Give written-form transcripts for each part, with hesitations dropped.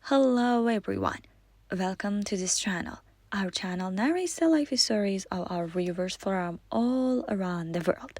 Hello everyone, welcome to this channel. Our channel narrates the life stories of our viewers from all around the world.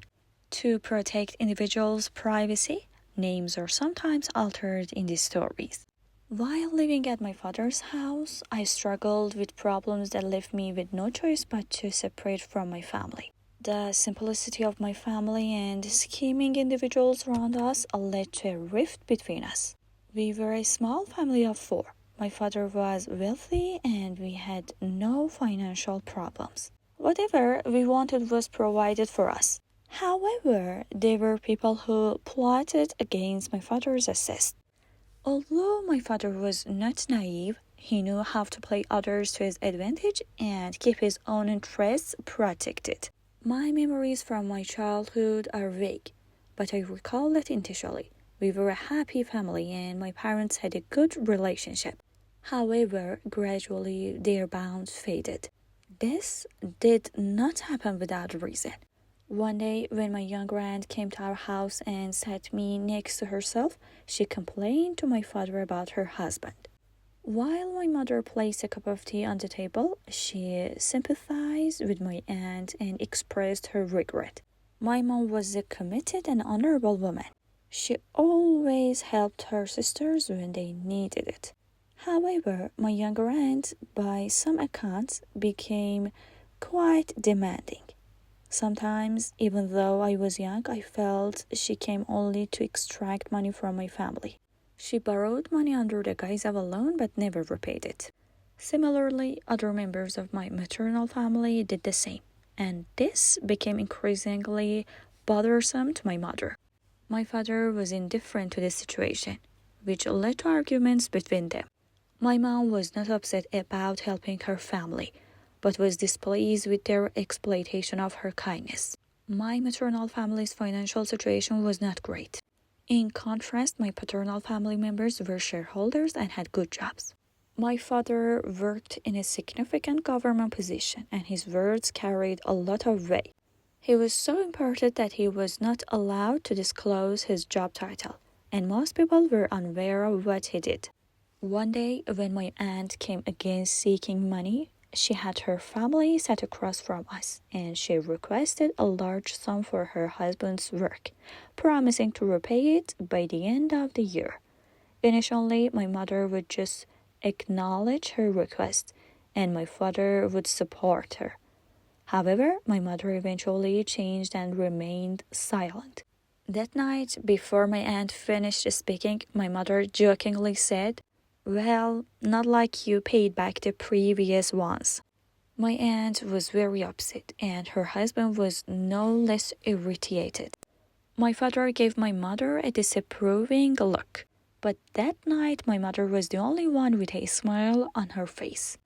To protect individuals' privacy, names are sometimes altered in these stories. While living at my father's house, I struggled with problems that left me with no choice but to separate from my family. The simplicity of my family and scheming individuals around us led to a rift between us. We were a small family of 4. My father was wealthy and we had no financial problems. Whatever we wanted was provided for us. However, there were people who plotted against my father's assets. Although my father was not naive, he knew how to play others to his advantage and keep his own interests protected. My memories from my childhood are vague, but I recall that initially, we were a happy family and my parents had a good relationship. However, gradually their bonds faded. This did not happen without reason. One day, when my younger aunt came to our house and sat me next to herself, she complained to my father about her husband. While my mother placed a cup of tea on the table, she sympathized with my aunt and expressed her regret. My mom was a committed and honorable woman. She always helped her sisters when they needed it. However, my younger aunt, by some accounts, became quite demanding. Sometimes, even though I was young, I felt she came only to extract money from my family. She borrowed money under the guise of a loan but never repaid it. Similarly, other members of my maternal family did the same, and this became increasingly bothersome to my mother. My father was indifferent to the situation, which led to arguments between them. My mom was not upset about helping her family, but was displeased with their exploitation of her kindness. My maternal family's financial situation was not great. In contrast, my paternal family members were shareholders and had good jobs. My father worked in a significant government position, and his words carried a lot of weight. He was so important that he was not allowed to disclose his job title, and most people were unaware of what he did. One day, when my aunt came again seeking money, she had her family sat across from us, and she requested a large sum for her husband's work, promising to repay it by the end of the year. Initially, my mother would just acknowledge her request, and my father would support her. However, my mother eventually changed and remained silent. That night, before my aunt finished speaking, my mother jokingly said, "Well, not like you paid back the previous ones." My aunt was very upset, and her husband was no less irritated. My father gave my mother a disapproving look, but that night my mother was the only one with a smile on her face.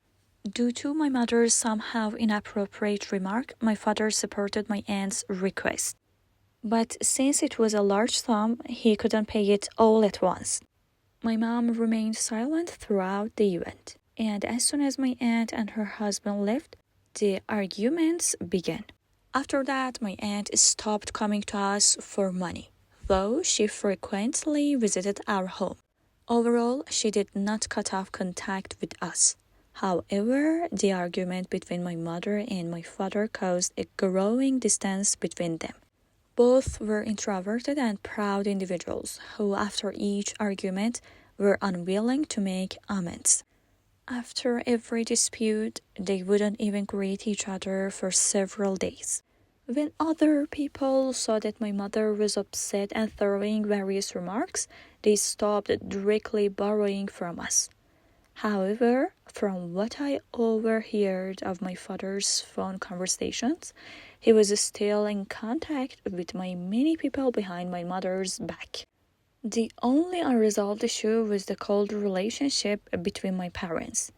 Due to my mother's somehow inappropriate remark, my father supported my aunt's request. But since it was a large sum, he couldn't pay it all at once. My mom remained silent throughout the event, and as soon as my aunt and her husband left, the arguments began. After that, my aunt stopped coming to us for money, though she frequently visited our home. Overall, she did not cut off contact with us. However, the argument between my mother and my father caused a growing distance between them. Both were introverted and proud individuals who, after each argument, were unwilling to make amends. After every dispute, they wouldn't even greet each other for several days. When other people saw that my mother was upset and throwing various remarks, they stopped directly borrowing from us. However, from what I overheard of my father's phone conversations, he was still in contact with many people behind my mother's back. The only unresolved issue was the cold relationship between my parents,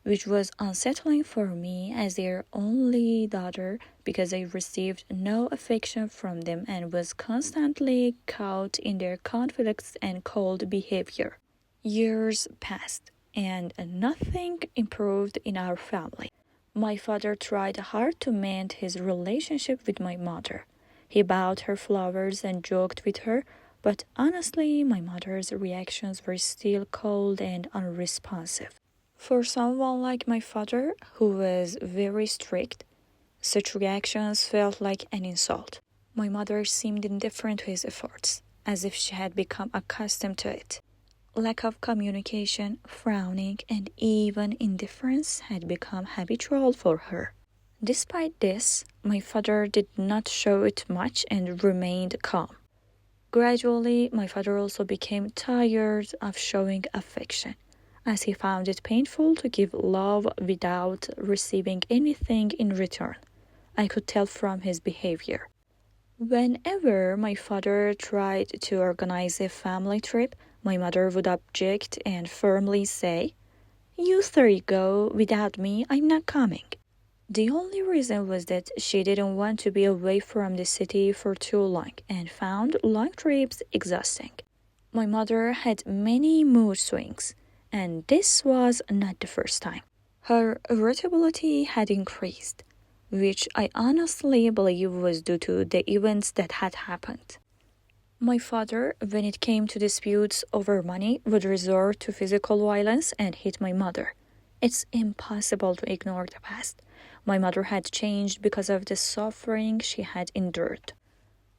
which was unsettling for me as their only daughter because I received no affection from them and was constantly caught in their conflicts and cold behavior. Years passed, and nothing improved in our family. My father tried hard to mend his relationship with my mother. He bought her flowers and joked with her, But honestly, my mother's reactions were still cold and unresponsive. For someone like my father, who was very strict, such reactions felt like an insult. My mother seemed indifferent to his efforts, as if she had become accustomed to it. Lack of communication, frowning, and even indifference had become habitual for her. Despite this, my father did not show it much and remained calm. Gradually, my father also became tired of showing affection, as he found it painful to give love without receiving anything in return. I could tell from his behavior. Whenever my father tried to organize a family trip, my mother would object and firmly say, "You three go, without me, I'm not coming." The only reason was that she didn't want to be away from the city for too long and found long trips exhausting. My mother had many mood swings, and this was not the first time. Her irritability had increased, which I honestly believe was due to the events that had happened. My father, when it came to disputes over money, would resort to physical violence and hit my mother. It's impossible to ignore the past. My mother had changed because of the suffering she had endured.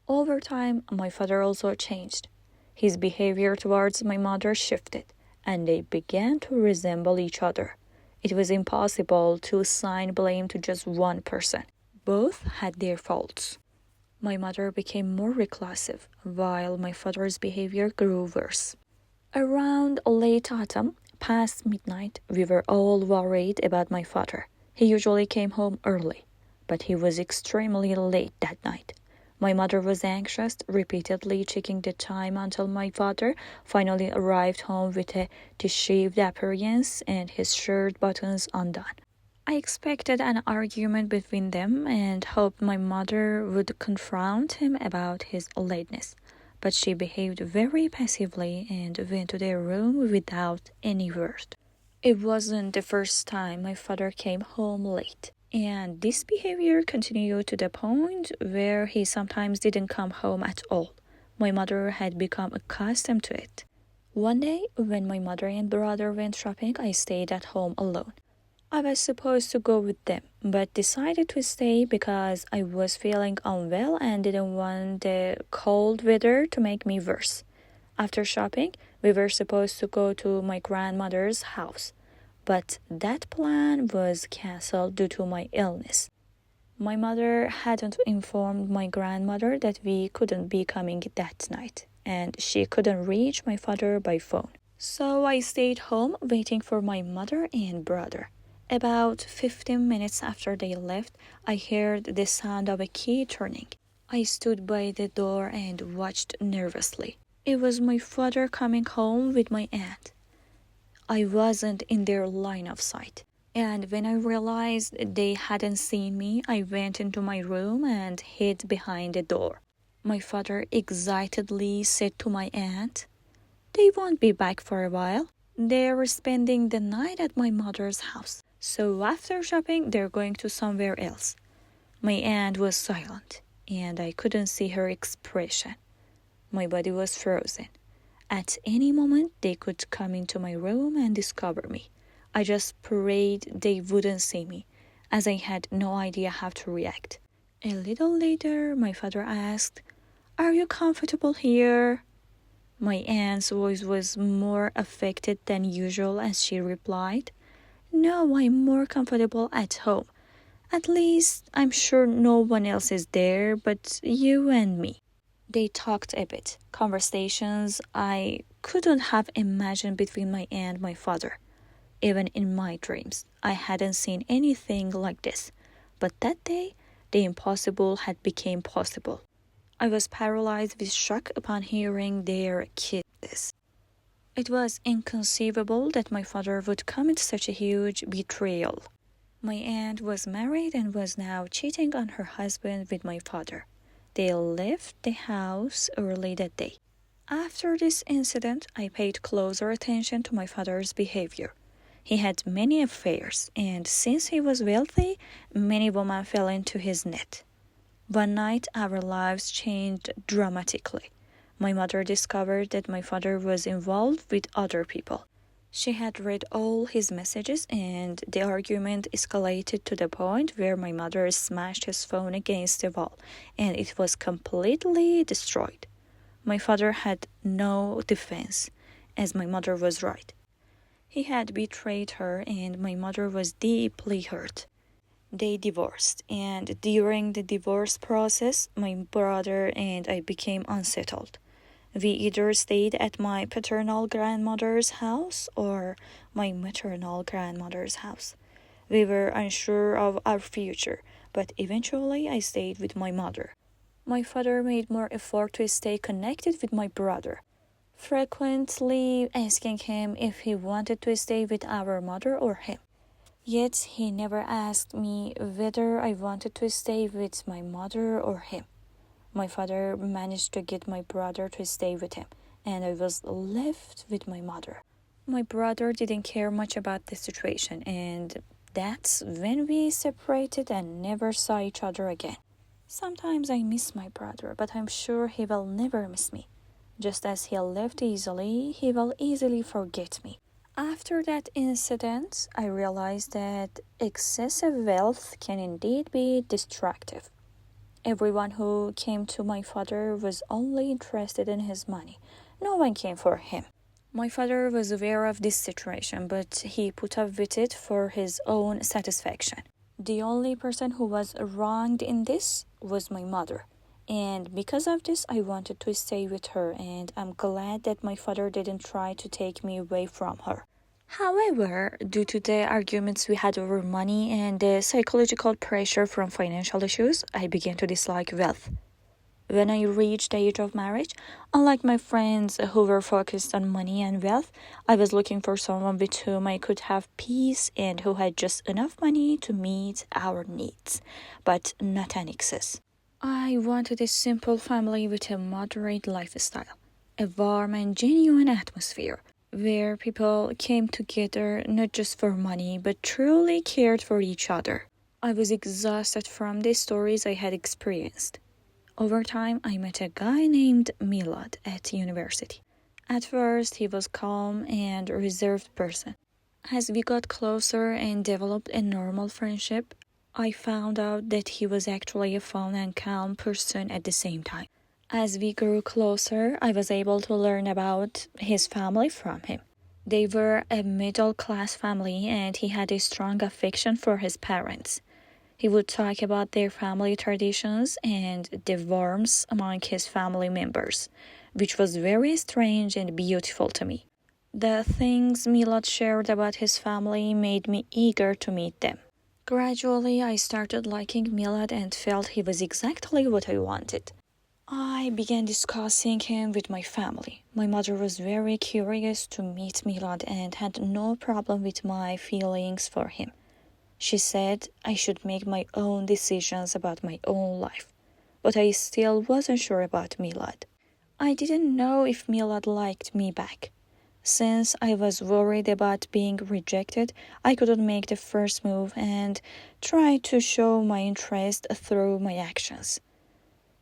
Over time, my father also changed. His behavior towards my mother shifted, and they began to resemble each other. It was impossible to assign blame to just one person. Both had their faults. My mother became more reclusive, while my father's behavior grew worse. Around late autumn, past midnight, we were all worried about my father. He usually came home early, but he was extremely late that night. My mother was anxious, repeatedly checking the time until my father finally arrived home with a deceived appearance and his shirt buttons undone. I expected an argument between them and hoped my mother would confront him about his lateness, but she behaved very passively and went to their room without any word. It wasn't the first time my father came home late, and this behavior continued to the point where he sometimes didn't come home at all. My mother had become accustomed to it. One day, when my mother and brother went shopping, I stayed at home alone. I was supposed to go with them, but decided to stay because I was feeling unwell and didn't want the cold weather to make me worse. After shopping, we were supposed to go to my grandmother's house, but that plan was cancelled due to my illness. My mother hadn't informed my grandmother that we couldn't be coming that night, and she couldn't reach my father by phone. So I stayed home waiting for my mother and brother. About 15 minutes after they left, I heard the sound of a key turning. I stood by the door and watched nervously. It was my father coming home with my aunt. I wasn't in their line of sight, and when I realized they hadn't seen me, I went into my room and hid behind the door. My father excitedly said to my aunt, "They won't be back for a while. They're spending the night at my mother's house. So after shopping, they're going to somewhere else." My aunt was silent, and I couldn't see her expression. My body was frozen. At any moment, they could come into my room and discover me. I just prayed they wouldn't see me, as I had no idea how to react. A little later, my father asked, "Are you comfortable here?" My aunt's voice was more affected than usual as she replied, "No, I'm more comfortable at home. At least, I'm sure no one else is there but you and me." They talked a bit, conversations I couldn't have imagined between my aunt and my father. Even in my dreams, I hadn't seen anything like this. But that day, the impossible had become possible. I was paralyzed with shock upon hearing their kisses. It was inconceivable that my father would commit such a huge betrayal. My aunt was married and was now cheating on her husband with my father. They left the house early that day. After this incident, I paid closer attention to my father's behavior. He had many affairs, and since he was wealthy, many women fell into his net. One night, our lives changed dramatically. My mother discovered that my father was involved with other people. She had read all his messages, and the argument escalated to the point where my mother smashed his phone against the wall, and it was completely destroyed. My father had no defense, as my mother was right. He had betrayed her, and my mother was deeply hurt. They divorced, and during the divorce process, my brother and I became unsettled. We either stayed at my paternal grandmother's house or my maternal grandmother's house. We were unsure of our future, but eventually I stayed with my mother. My father made more effort to stay connected with my brother, frequently asking him if he wanted to stay with our mother or him. Yet he never asked me whether I wanted to stay with my mother or him. My father managed to get my brother to stay with him, and I was left with my mother. My brother didn't care much about the situation, and that's when we separated and never saw each other again. Sometimes I miss my brother, but I'm sure he will never miss me. Just as he left easily, he will easily forget me. After that incident, I realized that excessive wealth can indeed be destructive. Everyone who came to my father was only interested in his money. No one came for him. My father was aware of this situation, but he put up with it for his own satisfaction. The only person who was wronged in this was my mother. And because of this, I wanted to stay with her, and I'm glad that my father didn't try to take me away from her. However, due to the arguments we had over money and the psychological pressure from financial issues, I began to dislike wealth. When I reached the age of marriage, unlike my friends who were focused on money and wealth, I was looking for someone with whom I could have peace and who had just enough money to meet our needs, but not an excess. I wanted a simple family with a moderate lifestyle, a warm and genuine atmosphere, where people came together not just for money but truly cared for each other. I was exhausted from the stories I had experienced. Over time, I met a guy named Milad at university. At first, he was calm and reserved person. As we got closer and developed a normal friendship, I found out that he was actually a fun and calm person at the same time. As we grew closer, I was able to learn about his family from him. They were a middle-class family, and he had a strong affection for his parents. He would talk about their family traditions and the warmth among his family members, which was very strange and beautiful to me. The things Milad shared about his family made me eager to meet them. Gradually, I started liking Milad and felt he was exactly what I wanted. I began discussing him with my family. My mother was very curious to meet Milad and had no problem with my feelings for him. She said I should make my own decisions about my own life, but I still wasn't sure about Milad. I didn't know if Milad liked me back. Since I was worried about being rejected, I couldn't make the first move and tried to show my interest through my actions.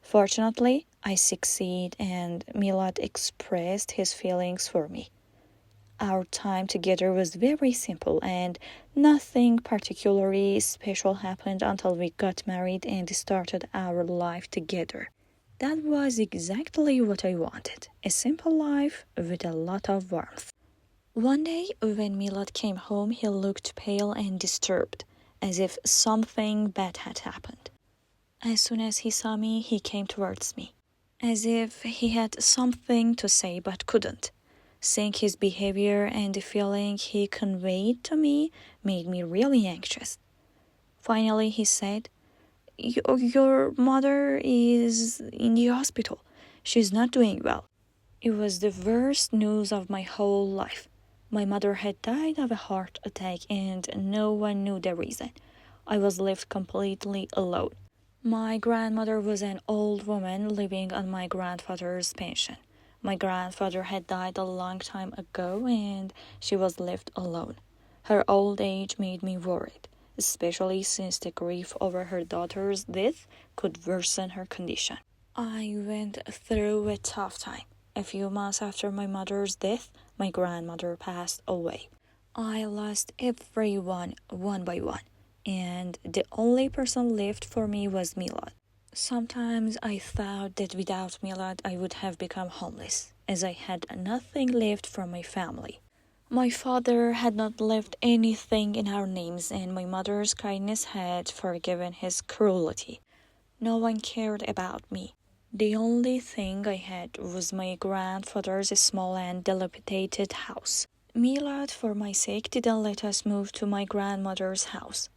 Fortunately, I succeeded and Milad expressed his feelings for me. Our time together was very simple and nothing particularly special happened until we got married and started our life together. That was exactly what I wanted, a simple life with a lot of warmth. One day, when Milad came home, he looked pale and disturbed, as if something bad had happened. As soon as he saw me, he came towards me, as if he had something to say but couldn't. Seeing his behavior and the feeling he conveyed to me made me really anxious. Finally, he said, Your mother is in the hospital. She's not doing well." It was the worst news of my whole life. My mother had died of a heart attack and no one knew the reason. I was left completely alone. My grandmother was an old woman living on my grandfather's pension. My grandfather had died a long time ago and she was left alone. Her old age made me worried, especially since the grief over her daughter's death could worsen her condition. I went through a tough time. A few months after my mother's death, my grandmother passed away. I lost everyone one by one, and the only person left for me was Milad. Sometimes I thought that without Milad I would have become homeless, as I had nothing left from my family. My father had not left anything in our names, and my mother's kindness had forgiven his cruelty. No one cared about me. The only thing I had was my grandfather's small and dilapidated house. Milad, for my sake, didn't let us move to my grandmother's house,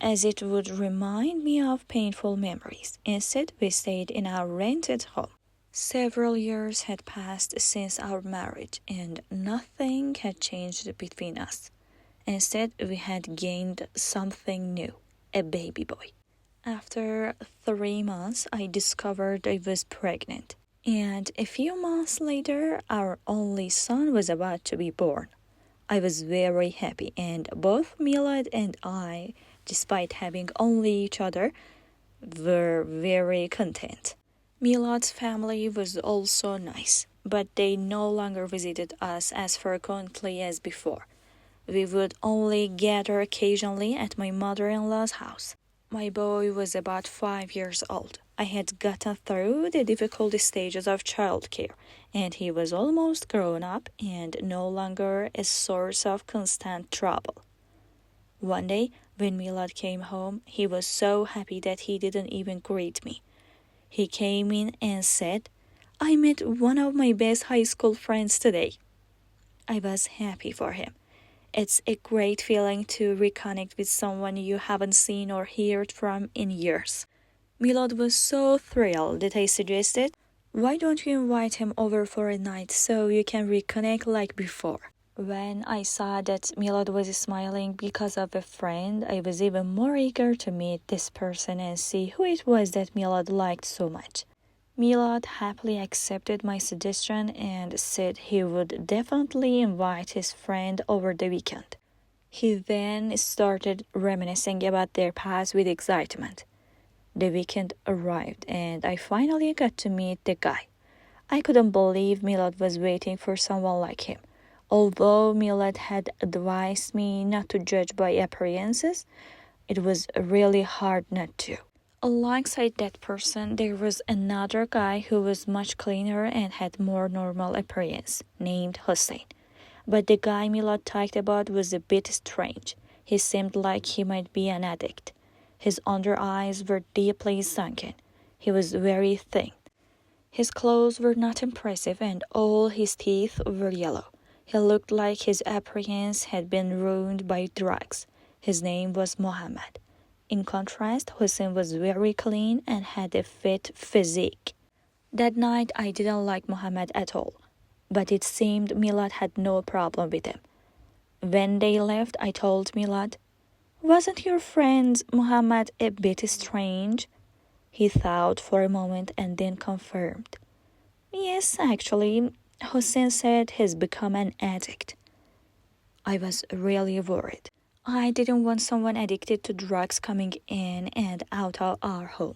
as it would remind me of painful memories. Instead, we stayed in our rented home. Several years had passed since our marriage, and nothing had changed between us. Instead, we had gained something new, a baby boy. After 3 months, I discovered I was pregnant, and a few months later, our only son was about to be born. I was very happy, and both Milad and I, despite having only each other, were very content. Milad's family was also nice, but they no longer visited us as frequently as before. We would only gather occasionally at my mother-in-law's house. My boy was about 5 years old. I had gotten through the difficult stages of childcare, and he was almost grown up and no longer a source of constant trouble. One day, when Milad came home, he was so happy that he didn't even greet me. He came in and said, "I met one of my best high school friends today." I was happy for him. It's a great feeling to reconnect with someone you haven't seen or heard from in years. Milad was so thrilled that I suggested, "Why don't you invite him over for a night so you can reconnect like before?" When I saw that Milad was smiling because of a friend, I was even more eager to meet this person and see who it was that Milad liked so much. Milad happily accepted my suggestion and said he would definitely invite his friend over the weekend. He then started reminiscing about their past with excitement. The weekend arrived and I finally got to meet the guy. I couldn't believe Milad was waiting for someone like him. Although Milad had advised me not to judge by appearances, it was really hard not to. Alongside that person, there was another guy who was much cleaner and had more normal appearance, named Hussein. But the guy Milad talked about was a bit strange. He seemed like he might be an addict. His under eyes were deeply sunken. He was very thin. His clothes were not impressive and all his teeth were yellow. He looked like his appearance had been ruined by drugs. His name was Mohammed. In contrast, Hussein was very clean and had a fit physique. That night, I didn't like Mohammed at all, but it seemed Milad had no problem with him. When they left, I told Milad, "Wasn't your friend Mohammed a bit strange?" He thought for a moment and then confirmed. "Yes, actually, Hussein said he's become an addict." I was really worried. I didn't want someone addicted to drugs coming in and out of our home.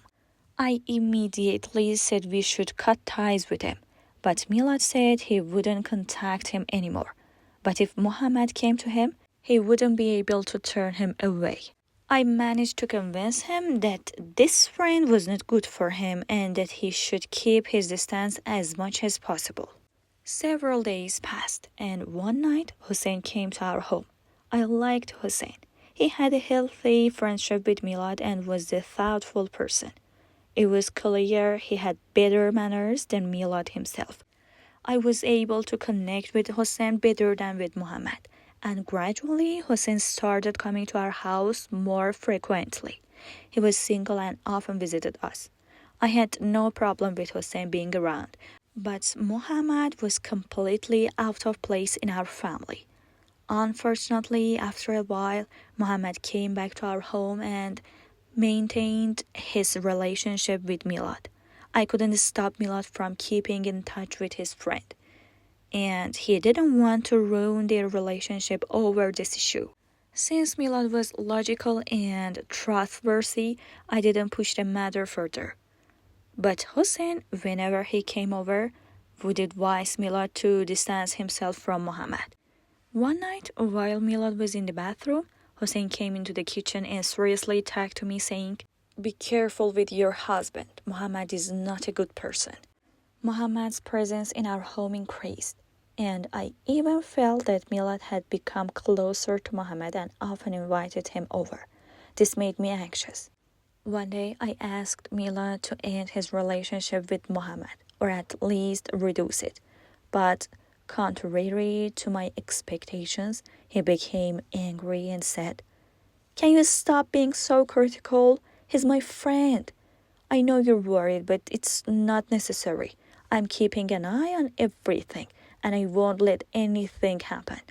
I immediately said we should cut ties with him, but Milad said he wouldn't contact him anymore. But if Mohammed came to him, he wouldn't be able to turn him away. I managed to convince him that this friend was not good for him and that he should keep his distance as much as possible. Several days passed, and one night Hussein came to our home. I liked Hussein. He had a healthy friendship with Milad and was a thoughtful person. It was clear he had better manners than Milad himself. I was able to connect with Hussein better than with Mohammed, and gradually Hussein started coming to our house more frequently. He was single and often visited us. I had no problem with Hussein being around, but Mohammed was completely out of place in our family. Unfortunately, after a while, Mohammed came back to our home and maintained his relationship with Milad. I couldn't stop Milad from keeping in touch with his friend, and he didn't want to ruin their relationship over this issue. Since Milad was logical and trustworthy, I didn't push the matter further. But Hussein, whenever he came over, would advise Milad to distance himself from Muhammad. One night, while Milad was in the bathroom, Hussein came into the kitchen and seriously talked to me saying, "Be careful with your husband. Muhammad is not a good person." Muhammad's presence in our home increased, and I even felt that Milad had become closer to Muhammad and often invited him over. This made me anxious. One day, I asked Milad to end his relationship with Muhammad, or at least reduce it. But contrary to my expectations, he became angry and said, "Can you stop being so critical? He's my friend. I know you're worried, but it's not necessary. I'm keeping an eye on everything, and I won't let anything happen."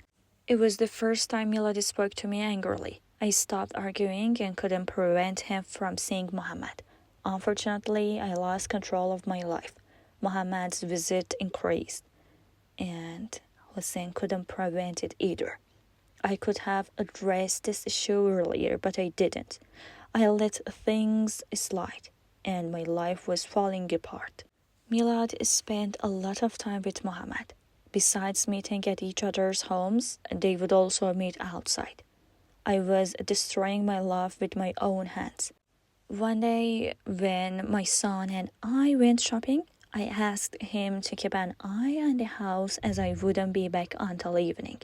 It was the first time Milad spoke to me angrily. I stopped arguing and couldn't prevent him from seeing Muhammad. Unfortunately, I lost control of my life. Muhammad's visit increased, and Hussein couldn't prevent it either. I could have addressed this issue earlier, but I didn't. I let things slide, and my life was falling apart. Milad spent a lot of time with Muhammad. Besides meeting at each other's homes, they would also meet outside. I was destroying my love with my own hands. One day, when my son and I went shopping, I asked him to keep an eye on the house as I wouldn't be back until evening.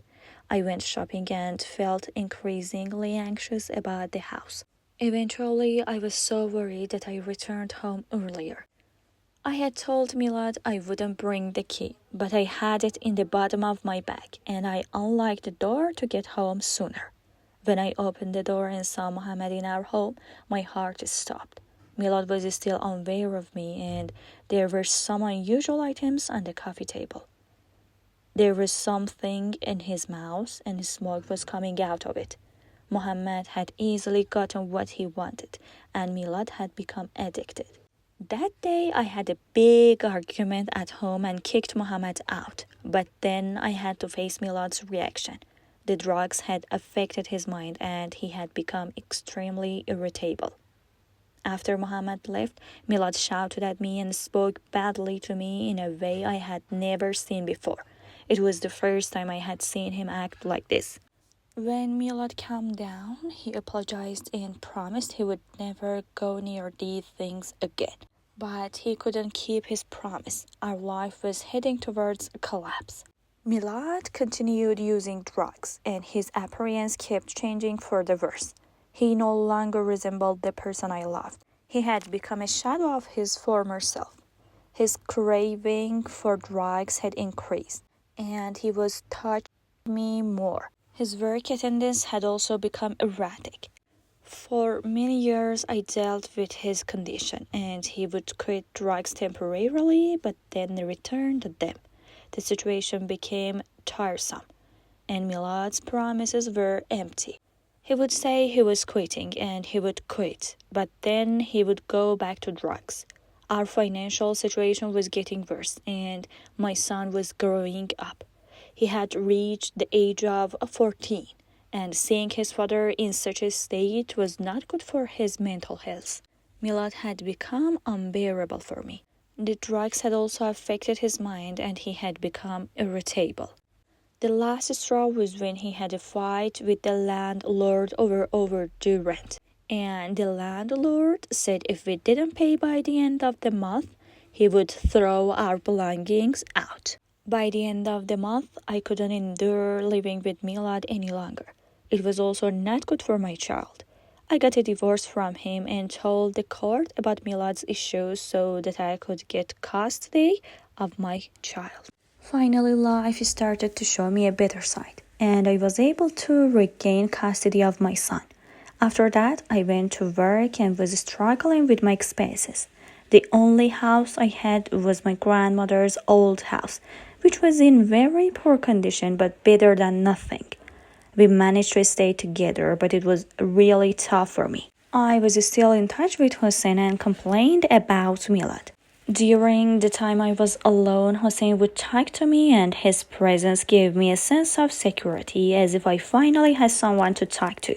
I went shopping and felt increasingly anxious about the house. Eventually, I was so worried that I returned home earlier. I had told Milad I wouldn't bring the key, but I had it in the bottom of my bag, and I unlocked the door to get home sooner. When I opened the door and saw Muhammad in our home, my heart stopped. Milad was still unaware of me, and there were some unusual items on the coffee table. There was something in his mouth, and smoke was coming out of it. Muhammad had easily gotten what he wanted, and Milad had become addicted. That day, I had a big argument at home and kicked Muhammad out, but then I had to face Milad's reaction. The drugs had affected his mind, and he had become extremely irritable. After Muhammad left, Milad shouted at me and spoke badly to me in a way I had never seen before. It was the first time I had seen him act like this. When Milad calmed down, he apologized and promised he would never go near these things again. But he couldn't keep his promise. Our life was heading towards a collapse. Milad continued using drugs, and his appearance kept changing for the worse. He no longer resembled the person I loved. He had become a shadow of his former self. His craving for drugs had increased, and he was touching me more. His work attendance had also become erratic. For many years, I dealt with his condition, and he would quit drugs temporarily, but then return to them. The situation became tiresome, and Milad's promises were empty. He would say he was quitting, and he would quit, but then he would go back to drugs. Our financial situation was getting worse, and my son was growing up. He had reached the age of 14, and seeing his father in such a state was not good for his mental health. Milad had become unbearable for me. The drugs had also affected his mind, and he had become irritable. The last straw was when he had a fight with the landlord over overdue rent. And the landlord said if we didn't pay by the end of the month, he would throw our belongings out. By the end of the month, I couldn't endure living with Milad any longer. It was also not good for my child. I got a divorce from him and told the court about Milad's issues so that I could get custody of my child. Finally, life started to show me a better side, and I was able to regain custody of my son. After that, I went to work and was struggling with my expenses. The only house I had was my grandmother's old house, which was in very poor condition but better than nothing. We managed to stay together, but it was really tough for me. I was still in touch with Hussein and complained about Milad. During the time I was alone, Hussein would talk to me, and his presence gave me a sense of security, as if I finally had someone to talk to.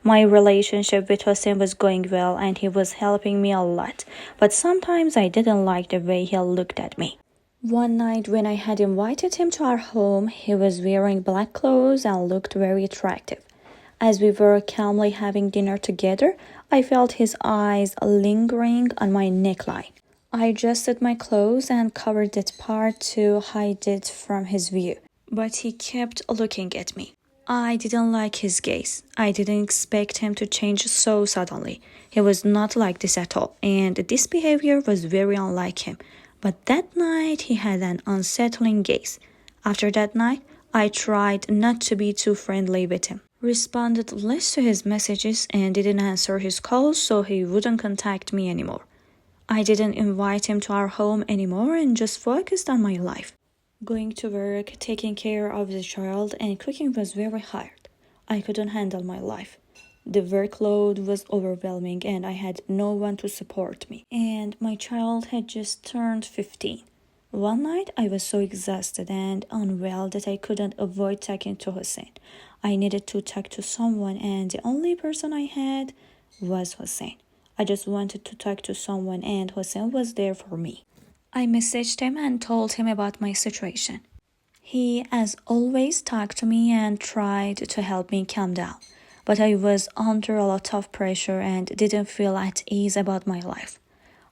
My relationship with Hossein was going well and he was helping me a lot, but sometimes I didn't like the way he looked at me. One night when I had invited him to our home, he was wearing black clothes and looked very attractive. As we were calmly having dinner together, I felt his eyes lingering on my neckline. I adjusted my clothes and covered that part to hide it from his view, but he kept looking at me. I didn't like his gaze. I didn't expect him to change so suddenly. He was not like this at all, and this behavior was very unlike him. But that night he had an unsettling gaze. After that night, I tried not to be too friendly with him. Responded less to his messages and didn't answer his calls so he wouldn't contact me anymore. I didn't invite him to our home anymore and just focused on my life. Going to work, taking care of the child, and cooking was very hard. I couldn't handle my life. The workload was overwhelming and I had no one to support me. And my child had just turned 15. One night I was so exhausted and unwell that I couldn't avoid talking to Hossein. I needed to talk to someone and the only person I had was Hossein. I just wanted to talk to someone and Hossein was there for me. I messaged him and told him about my situation. He, as always, talked to me and tried to help me calm down. But I was under a lot of pressure and didn't feel at ease about my life.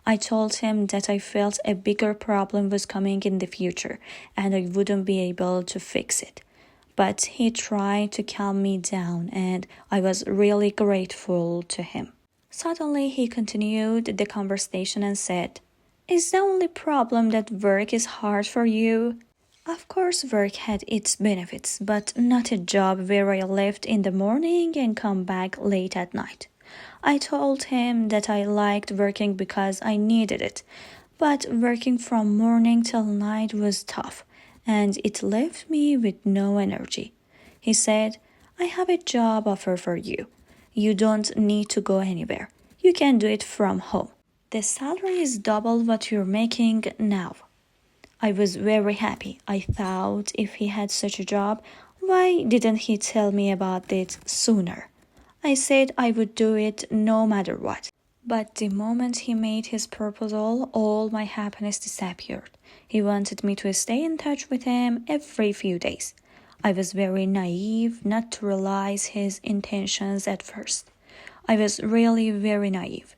I told him that I felt a bigger problem was coming in the future and I wouldn't be able to fix it. But he tried to calm me down and I was really grateful to him. Suddenly he continued the conversation and said, "Is the only problem that work is hard for you?" Of course work had its benefits, but not a job where I left in the morning and come back late at night. I told him that I liked working because I needed it, but working from morning till night was tough, and it left me with no energy. He said, "I have a job offer for you. You don't need to go anywhere. You can do it from home. The salary is double what you're making now." I was very happy. I thought if he had such a job, why didn't he tell me about it sooner? I said I would do it no matter what. But the moment he made his proposal, all my happiness disappeared. He wanted me to stay in touch with him every few days. I was very naive not to realize his intentions at first. I was really very naive.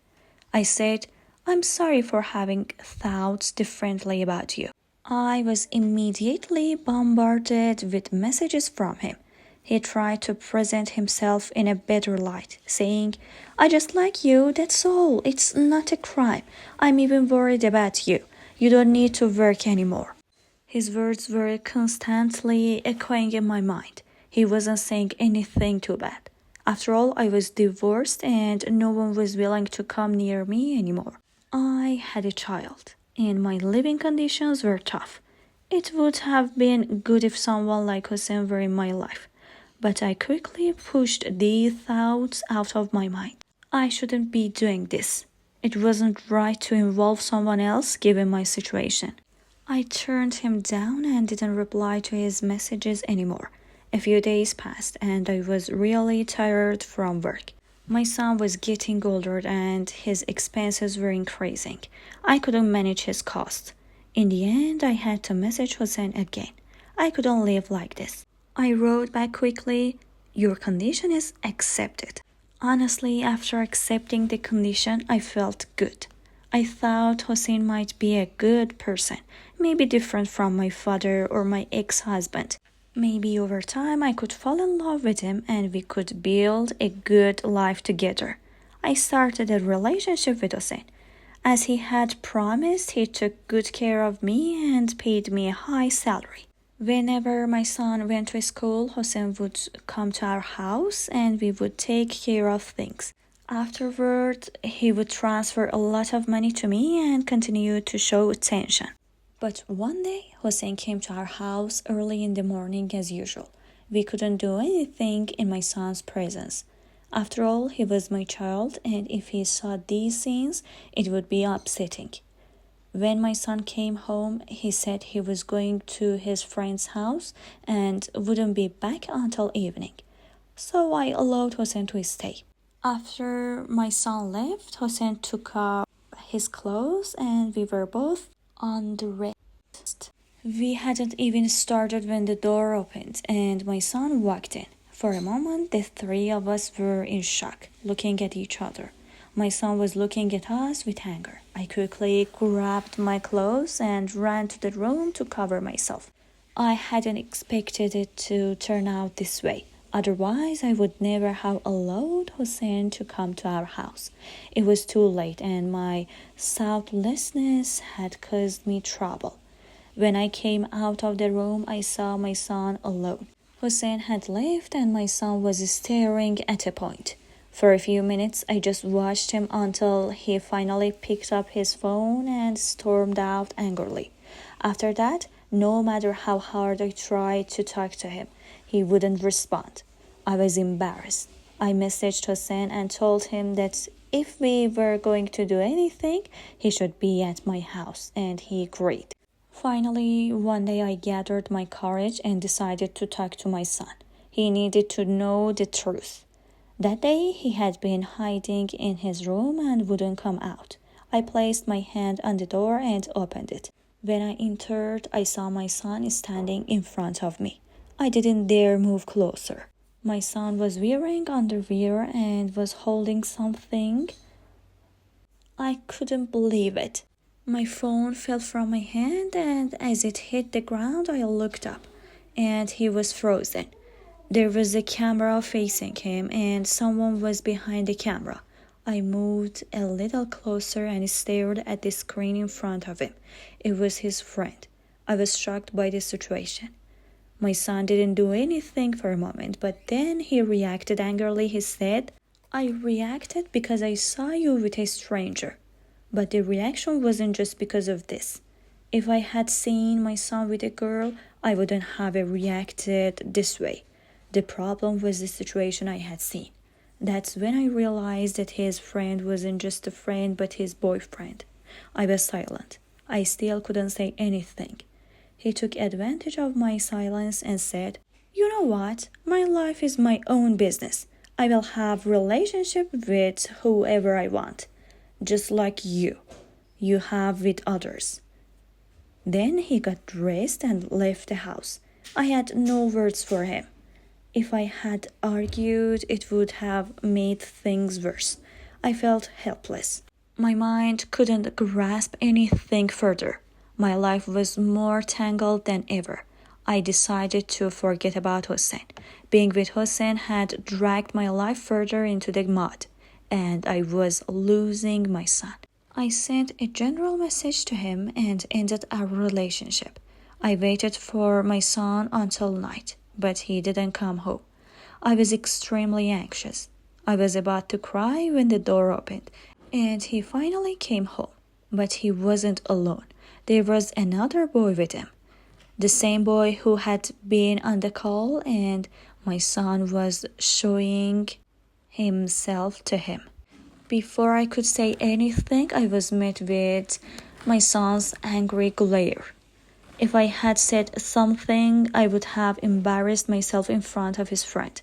I said, "I'm sorry for having thoughts differently about you." I was immediately bombarded with messages from him. He tried to present himself in a better light, saying, "I just like you, that's all. It's not a crime. I'm even worried about you. You don't need to work anymore." His words were constantly echoing in my mind. He wasn't saying anything too bad. After all, I was divorced and no one was willing to come near me anymore. I had a child, and my living conditions were tough. It would have been good if someone like Hossein were in my life, but I quickly pushed these thoughts out of my mind. I shouldn't be doing this. It wasn't right to involve someone else given my situation. I turned him down and didn't reply to his messages anymore. A few days passed and I was really tired from work. My son was getting older and his expenses were increasing. I couldn't manage his costs. In the end, I had to message Hossein again. I couldn't live like this. I wrote back quickly, "Your condition is accepted." Honestly, after accepting the condition, I felt good. I thought Hossein might be a good person, maybe different from my father or my ex-husband. Maybe over time I could fall in love with him and we could build a good life together. I started a relationship with Hossein. As he had promised, he took good care of me and paid me a high salary. Whenever my son went to school, Hossein would come to our house and we would take care of things. Afterward, he would transfer a lot of money to me and continue to show attention. But one day, Hossein came to our house early in the morning as usual. We couldn't do anything in my son's presence. After all, he was my child, and if he saw these scenes, it would be upsetting. When my son came home, he said he was going to his friend's house and wouldn't be back until evening. so I allowed Hossein to stay. After my son left, Hossein took off his clothes and we were both undressed. We hadn't even started when the door opened and my son walked in. For a moment, the three of us were in shock, looking at each other. My son was looking at us with anger. I quickly grabbed my clothes and ran to the room to cover myself. I hadn't expected it to turn out this way. Otherwise, I would never have allowed Hossein to come to our house. It was too late and my selflessness had caused me trouble. When I came out of the room, I saw my son alone. Hossein had left and my son was staring at a point. For a few minutes, I just watched him until he finally picked up his phone and stormed out angrily. After that, no matter how hard I tried to talk to him, he wouldn't respond. I was embarrassed. I messaged Hossein and told him that if we were going to do anything, he should be at my house, and he agreed. Finally, one day I gathered my courage and decided to talk to my son. He needed to know the truth. That day, he had been hiding in his room and wouldn't come out. I placed my hand on the door and opened it. When I entered, I saw my son standing in front of me. I didn't dare move closer. My son was wearing underwear and was holding something. I couldn't believe it. My phone fell from my hand and as it hit the ground, I looked up and he was frozen. There was a camera facing him and someone was behind the camera. I moved a little closer and stared at the screen in front of him. It was his friend. I was shocked by the situation. My son didn't do anything for a moment, but then he reacted angrily. He said, "I reacted because I saw you with a stranger." But the reaction wasn't just because of this. If I had seen my son with a girl, I wouldn't have reacted this way. The problem was the situation I had seen. That's when I realized that his friend wasn't just a friend but his boyfriend. I was silent. I still couldn't say anything. He took advantage of my silence and said, "You know what? My life is my own business. I will have relationship with whoever I want, just like you have with others." Then he got dressed and left the house. I had no words for him. If I had argued, it would have made things worse. I felt helpless. My mind couldn't grasp anything further. My life was more tangled than ever. I decided to forget about Hossein. Being with Hossein had dragged my life further into the mud, and I was losing my son. I sent a general message to him and ended our relationship. I waited for my son until night, but he didn't come home. I was extremely anxious. I was about to cry when the door opened, and he finally came home. But he wasn't alone. There was another boy with him. The same boy who had been on the call, and my son was showing himself to him. Before I could say anything, I was met with my son's angry glare. If I had said something, I would have embarrassed myself in front of his friend.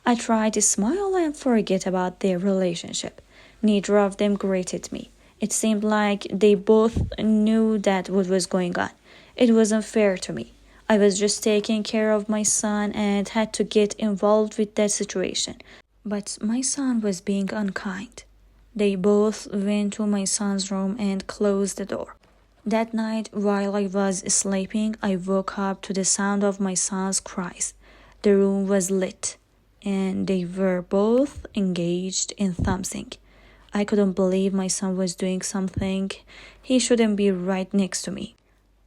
I tried to smile and forget about their relationship. Neither of them greeted me. It seemed like they both knew that what was going on. It wasn't fair to me. I was just taking care of my son and had to get involved with that situation. But my son was being unkind. They both went to my son's room and closed the door. That night, while I was sleeping, I woke up to the sound of my son's cries. The room was lit, and they were both engaged in something. I couldn't believe my son was doing something he shouldn't be right next to me.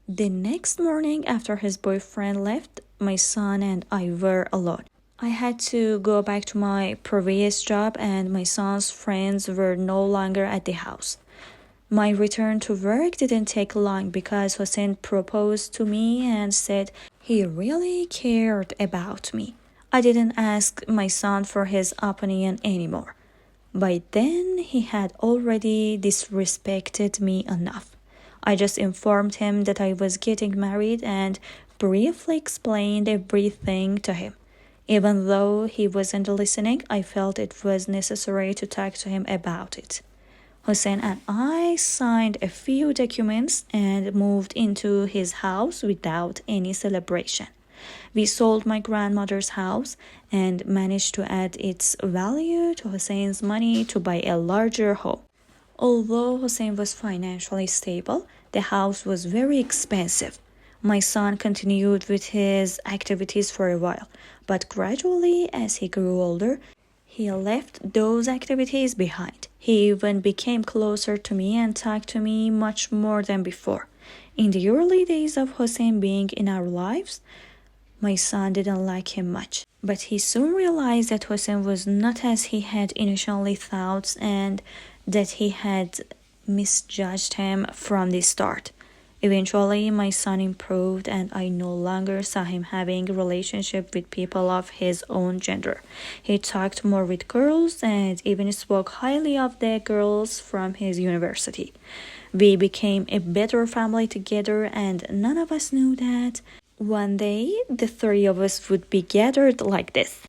The next morning, after his boyfriend left, my son and I were alone. I had to go back to my previous job, and my son's friends were no longer at the house. My return to work didn't take long because Hossein proposed to me and said he really cared about me. I didn't ask my son for his opinion anymore. By then, he had already disrespected me enough. I just informed him that I was getting married and briefly explained everything to him. Even though he wasn't listening, I felt it was necessary to talk to him about it. Hussein and I signed a few documents and moved into his house without any celebration. We sold my grandmother's house and managed to add its value to Hussein's money to buy a larger home. Although Hussein was financially stable, the house was very expensive. My son continued with his activities for a while, but gradually, as he grew older, he left those activities behind. He even became closer to me and talked to me much more than before. In the early days of Hussein being in our lives, my son didn't like him much, but he soon realized that Hussein was not as he had initially thought and that he had misjudged him from the start. Eventually, my son improved and I no longer saw him having a relationship with people of his own gender. He talked more with girls and even spoke highly of the girls from his university. We became a better family together and none of us knew that one day the three of us would be gathered like this.